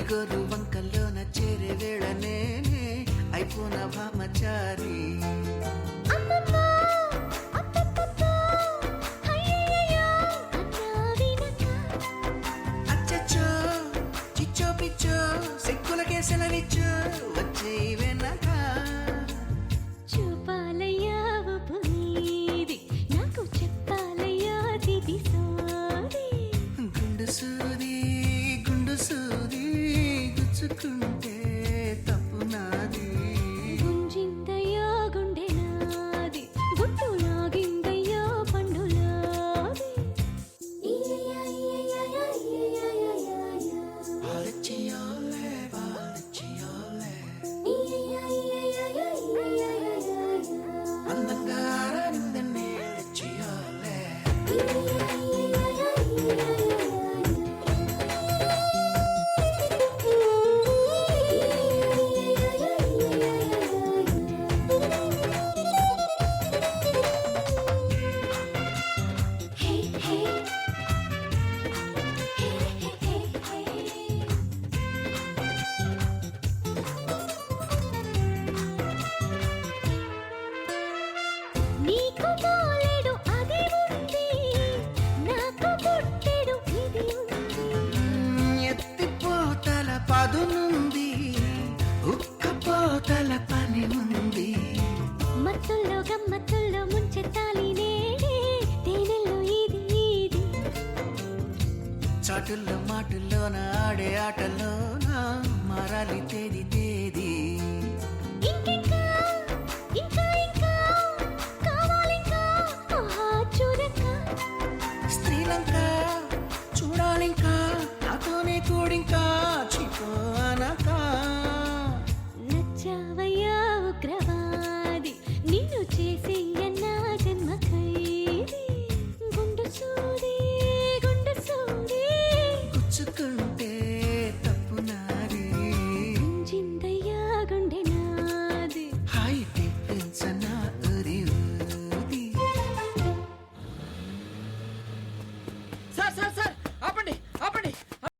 గోరు వంకల్లోన చేరే వేళ నేనే అయిపోన భామచారి అచ్చచ్చో చిచ్చో పిచ్చో సిక్కులకే సెలవిచ్చో వచ్చే వెనక చూపాలయ్యా పునీది నాకు చెప్పాలయ్యా దిది సోది గుండు సూది గుచ్చుకుంటే తప్పు నాది గుంజిందయ్యా గుండె నాది గుట్టు లాగిందయ్యా పండులాది బాలచియోలే బాలచియోలే అందంగా ఆరాడిందనే చియోలే నీకు బాలేడు అది ఉంది నాకు పుట్టెడు ఇది ఉంది ఎత్తిపోతల పదునుంది ఉక్కపోతల పని ఉంది మత్తుల్లో గమ్మత్తుల్లో ముంచెత్తాలి నేడే తేనెల్లో ఇది ఇది చాటుల్లో మాటుల్లోన ఆడే ఆటల్లోన మారాలి తేది తేది ఇంకింకా ఇంకా ఇంకా కావాలింకా ఆహా చూడక స్త్రీలంక చూడాలింకా నాతోనే కూడింకా చిపో అనక నచ్చావయ్యా ఉగ్రవాది నిన్ను చేసేయన్న జన్మ ఖైదీ గుండు సూది గుచ్చుకుంటే తప్పు నాది గుంజిందయ్యా గుండె నాది హాయి తెప్పించన ఉరి ఊది సార్